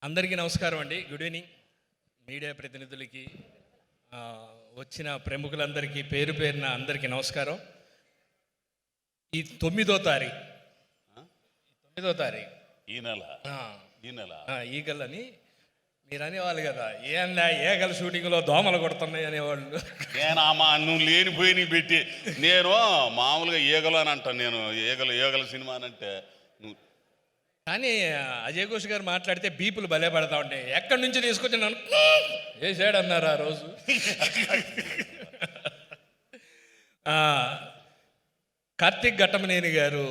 అందరికీ నమస్కారం అండి. గుడ్ ఈవినింగ్ మీడియా ప్రతినిధులకి, వచ్చిన ప్రముఖులందరికీ పేరు పేరున అందరికీ నమస్కారం. ఈ 9వ తారీఖు ఈ నెల ఈగలని మీరు అనేవాళ్ళు కదా, ఏందా ఏగల షూటింగ్లో దోమలు కొడుతున్నాయి అనేవాళ్ళు. నువ్వు లేనిపోయి పెట్టి నేను మామూలుగా ఈగలు అని అంటాను. నేను ఈగల సినిమా అని అంటే కానీ అజయ్ ఘోష్ గారు మాట్లాడితే బీపులు భలే పడతా ఉంటాయి. ఎక్కడి నుంచి తీసుకొచ్చి నన్ను వేసాడు అన్నారు ఆ రోజు. కార్తీక్ ఘట్టమనేని గారు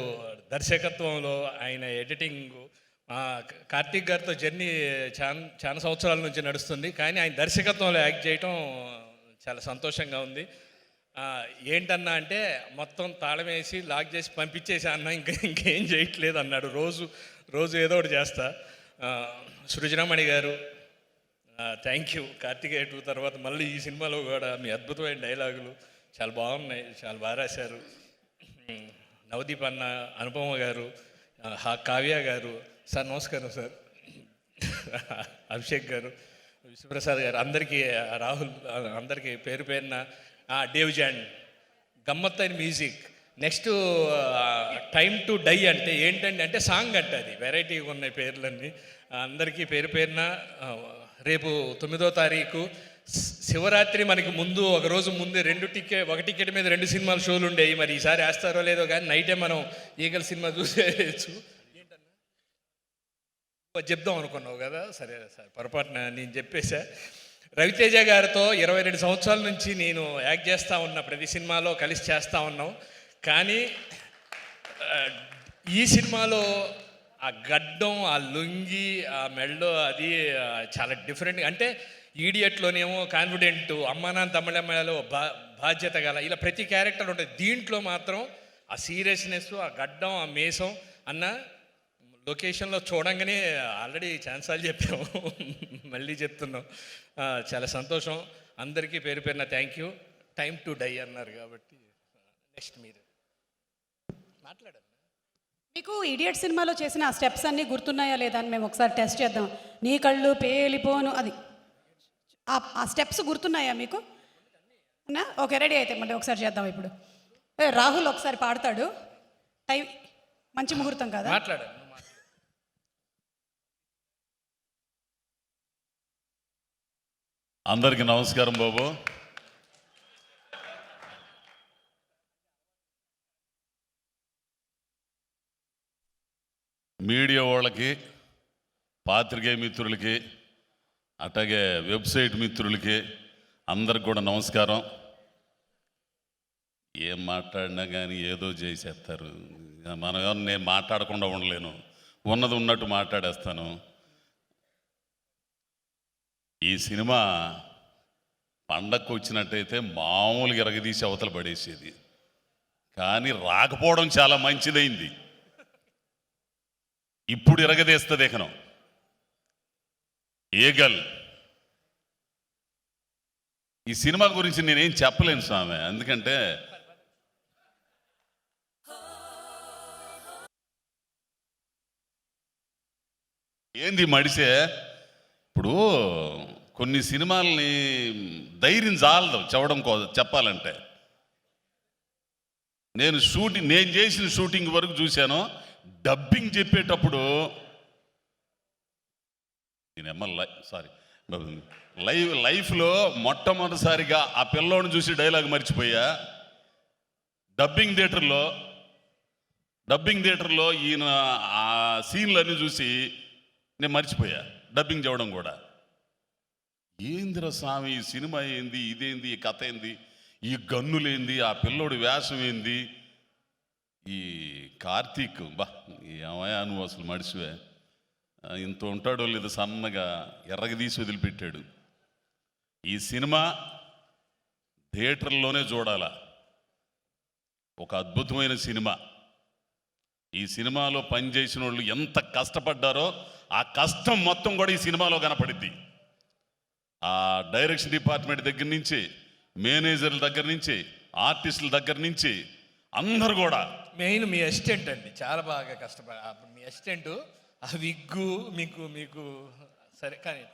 దర్శకత్వంలో ఆయన ఎడిటింగ్, కార్తీక్ గారితో జర్నీ చాలా సంవత్సరాల నుంచి నడుస్తుంది. కానీ ఆయన దర్శకత్వంలో యాక్ట్ చేయటం చాలా సంతోషంగా ఉంది. ఏంటన్నా అంటే మొత్తం తాళం వేసి లాక్ చేసి పంపించేసి అన్న ఇంకేం చేయట్లేదు అన్నాడు. రోజు ఏదో ఒకటి చేస్తా. సృజనమణి గారు థ్యాంక్ యూ. కార్తికేయ 2 తర్వాత మళ్ళీ ఈ సినిమాలో కూడా మీ అద్భుతమైన డైలాగులు చాలా బాగున్నాయి, చాలా బాగా రాశారు. నవదీప్ అన్న, అనుపమ గారు, కావ్య గారు, సార్ నమస్కారం సార్, అభిషేక్ గారు, విశ్వప్రసాద్ గారు, అందరికీ, రాహుల్, అందరికీ పేరు పేరున, డేవ్జాన్, గమ్మత్తైన music. Next time to die అంటే ఏంటండి అంటే సాంగ్ అంటే అది వెరైటీగా ఉన్నాయి పేర్లన్నీ. అందరికీ పేరు పేరున రేపు 9వ తారీఖు శివరాత్రి మనకి ముందు ఒక రోజు ముందే ఒక టికెట్ మీద 2 సినిమాల షోలు ఉండేవి. మరి ఈసారి వేస్తారో లేదో కానీ నైటే మనం ఈగల సినిమా చూసేయచ్చు. చెప్దాం అనుకున్నావు కదా, సరే సార్ పొరపాటున నేను చెప్పేశా. రవితేజ గారితో 22 సంవత్సరాల నుంచి నేను యాక్ట్ చేస్తూ ఉన్నా, ప్రతి సినిమాలో కలిసి చేస్తూ ఉన్నాం. కానీ ఈ సినిమాలో ఆ గడ్డం, ఆ లుంగి, ఆ మెళ్ళో అది చాలా డిఫరెంట్. అంటే ఈడియట్లోనేమో కాన్ఫిడెంట్, అమ్మా నాన్న తమిళమ్మలో బాధ్యత గల, ఇలా ప్రతి క్యారెక్టర్ ఉంటుంది. దీంట్లో మాత్రం ఆ సీరియస్నెస్, ఆ గడ్డం, ఆ మేసం అన్న లొకేషన్లో చూడంగానే ఆల్రెడీ ఛాన్సాలు చెప్పాము, మళ్ళీ చెప్తున్నాం. చాలా సంతోషం. అందరికీ పేరు పేరున thank you. Time to die అన్నారు కాబట్టి నెక్స్ట్ మీరు మాట్లాడండి. మీకు ఇడియట్ సినిమాలో చేసిన ఆ స్టెప్స్ అన్నీ గుర్తున్నాయా లేదా అని మేము ఒకసారి టెస్ట్ చేద్దాం. నీ కళ్ళు పేలిపోను, అది ఆ స్టెప్స్ గుర్తున్నాయా మీకు? ఓకే, రెడీ అయితే మళ్ళీ ఒకసారి చేద్దాం. ఇప్పుడు రాహుల్ ఒకసారి పాడతాడు. టైం మంచి ముహూర్తం కదా, మాట్లాడండి. అందరికీ నమస్కారం బాబు. మీడియా వాళ్ళకి, పాత్రికేయ మిత్రులకి, అట్లాగే వెబ్సైట్ మిత్రులకి అందరికి కూడా నమస్కారం. ఏం మాట్లాడినా కానీ ఏదో చేసేస్తారు. నేను మాట్లాడకుండా ఉండలేను, ఉన్నది ఉన్నట్టు మాట్లాడేస్తాను. ఈ సినిమా పండగకు వచ్చినట్టయితే మామూలుగా ఎరగదీసి అవతల పడేసేది. కానీ రాకపోవడం చాలా మంచిదైంది. ఇప్పుడు ఎరగదీస్తుంది ఎకనం. ఏగల్ ఈ సినిమా గురించి నేనేం చెప్పలేను స్వామి, ఎందుకంటే ఏంది మడిసే. ఇప్పుడు కొన్ని సినిమాలని ధైర్యం చాలదు చెప్పాలంటే. నేను చేసిన షూటింగ్ వరకు చూశాను. డబ్బింగ్ చెప్పేటప్పుడు లైఫ్లో మొట్టమొదటిసారిగా ఆ పిల్లోని చూసి డైలాగ్ మర్చిపోయా. డబ్బింగ్ థియేటర్లో ఈయన ఆ సీన్లన్నీ చూసి నేను మర్చిపోయా, డబ్బింగ్ చెప్పడం కూడా. ఏందిరా స్వామి, ఈ సినిమా ఏంది, ఇదేంది, ఈ కథ ఏంది, ఈ గన్నులేంది, ఆ పిల్లోడి వేషం ఏంది, ఈ కార్తీక్ ఏమయ్యా నువ్వు అసలు మడిసివే, ఇంత ఉంటాడో లేదు, సన్నగా ఎర్రగదీసి వదిలిపెట్టాడు. ఈ సినిమా థియేటర్లోనే చూడాల. ఒక అద్భుతమైన సినిమా. ఈ సినిమాలో పనిచేసిన వాళ్ళు ఎంత కష్టపడ్డారో ఆ కష్టం మొత్తం కూడా ఈ సినిమాలో కనపడిద్ది. ఆ డైరెక్షన్ డిపార్ట్మెంట్ దగ్గర నుంచి, మేనేజర్ల దగ్గర నుంచి, ఆర్టిస్టుల దగ్గర నుంచి అందరు కూడా. మెయిన్ మీ అసిస్టెంట్ అండి, చాలా బాగా కష్టపడి. మీ అసిస్టెంట్ ఆ విగ్గు మీకు మీకు సరే కానీ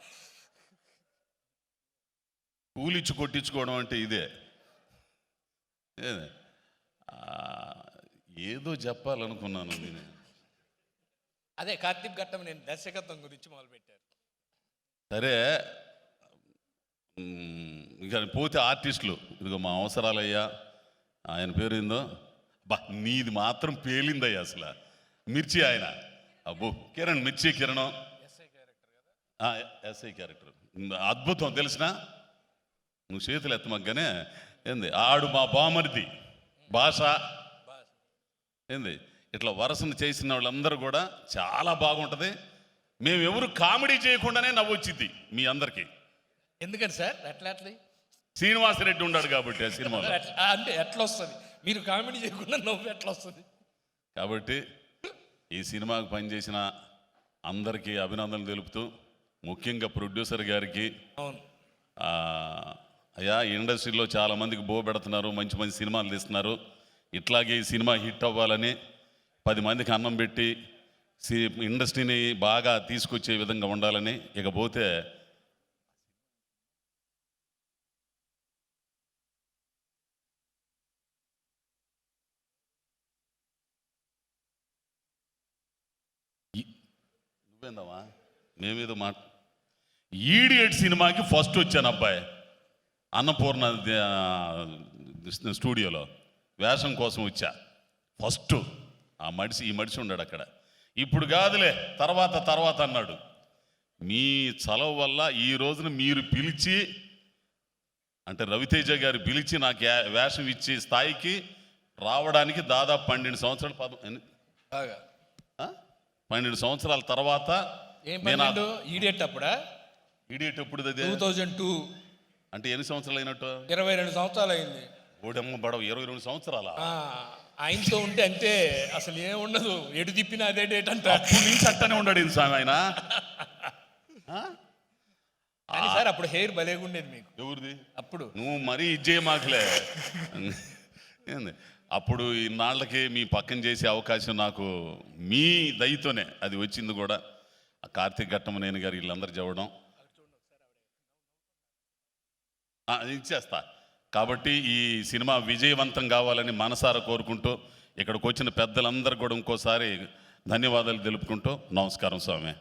కూలిచ్చి కొట్టించుకోవడం అంటే ఇదే. ఆ, ఏదో చెప్పాలనుకున్నాను నేను. అదే కార్తీక్ ఘట్టం నేను దర్శకత్వం గురించి మొదలుపెట్టారు. సరే, ఇక పోతే ఆర్టిస్టులు, ఇదిగో మా అవసరాలయ్యా, ఆయన పేరు ఏందో, బా నీది మాత్రం పేలిందయ్యా అసలు. మిర్చి ఆయన, అబ్బో కిరణ్, మిర్చి కిరణ్ ఎస్ఐ క్యారెక్టర్ అద్భుతం తెలిసిన. నువ్వు చేతులు ఎత్తమగ్గానే ఏంది, ఆడు మా బామరిది భాష ఏంది, ఇట్లా వరసను చేసిన వాళ్ళందరూ కూడా చాలా బాగుంటుంది. మేము ఎవరు కామెడీ చేయకుండానే నవ్వొచ్చింది మీ అందరికీ. ఎందుకని సార్ అట్లా శ్రీనివాసరెడ్డి ఉన్నాడు కాబట్టి ఆ సినిమాలో. అంటే ఎట్లా వస్తుంది, మీరు కామెడీ చేయకుండా నవ్వు ఎట్లా వస్తుంది? కాబట్టి ఈ సినిమాకు పనిచేసిన అందరికీ అభినందనలు తెలుపుతూ, ముఖ్యంగా ప్రొడ్యూసర్ గారికి, అవును అయ్యా ఇండస్ట్రీలో చాలామందికి పెడుతున్నారు, మంచి మంచి సినిమాలు తీస్తున్నారు, ఇట్లాగే ఈ సినిమా హిట్ అవ్వాలని 10 మందికి అన్నం పెట్టి ఇండస్ట్రీని బాగా తీసుకొచ్చే విధంగా ఉండాలని. ఇకపోతే నువ్వేందమ్మా మేమేదో ఈడియట్ సినిమాకి ఫస్ట్ వచ్చాను అబ్బాయి, అన్నపూర్ణ స్టూడియోలో వేషం కోసం వచ్చా ఫస్ట్. ఈ మడిసి ఉన్నాడు అక్కడ. ఇప్పుడు కాదులే తర్వాత అన్నాడు. మీ చలవ వల్ల ఈ రోజున మీరు పిలిచి, అంటే రవితేజ గారు పిలిచి నాకు వేషం ఇచ్చే స్థాయికి రావడానికి దాదాపు 12 సంవత్సరాలు 12 సంవత్సరాల తర్వాత. ఈడియట్ అప్పుడా? ఈడియట్ ఎప్పుడు? 2002. అంటే ఎన్ని సంవత్సరాలు అయినట్టు? 22 సంవత్సరాలు అయింది. ఓడమ్మ బడవ 22 సంవత్సరాల ఆయనతో ఉంటే అంతే, అసలు ఏముండదు, ఎటు తిప్పినా అదే డేట్ అంట. అప్పుడు నుంచి అట్టనే ఉన్నాడు స్వామి ఆయన. కానీ సార్ అప్పుడు హెయిర్ భలేగుండేది మీకు. ఎవరిది? అప్పుడు నువ్వు మరీ ఇజ్జేయ మాకులే. ఏంది అప్పుడు ఇన్నాళ్ళకి మీ పక్కన చేసే అవకాశం నాకు మీ దయతోనే అది వచ్చింది కూడా. కార్తీక్ ఘట్టమనేని గారు వీళ్ళందరూ చెప్పడం ఇచ్చేస్తా. కాబట్టి ఈ సినిమా విజయవంతం కావాలని మనసారా కోరుకుంటూ, ఇక్కడికి వచ్చిన పెద్దలందరూ కూడా ఇంకోసారి ధన్యవాదాలు తెలుపుకుంటూ నమస్కారం స్వామి.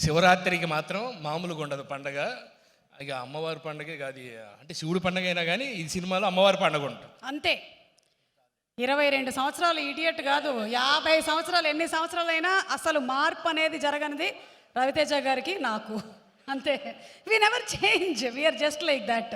శివరాత్రికి మాత్రం మామూలుగా ఉండదు పండగ. ఇక అమ్మవారి పండగే కాదు, అంటే శివుడు పండగ అయినా కానీ ఈ సినిమాలో అమ్మవారి పండగ ఉంటుంది అంతే. 22 సంవత్సరాలు ఇడియట్ కాదు, 50 సంవత్సరాలు, ఎన్ని సంవత్సరాలైనా అసలు మార్పు అనేది జరగనిది రవితేజ గారికి నాకు. అంతే. We never change, we are just like that.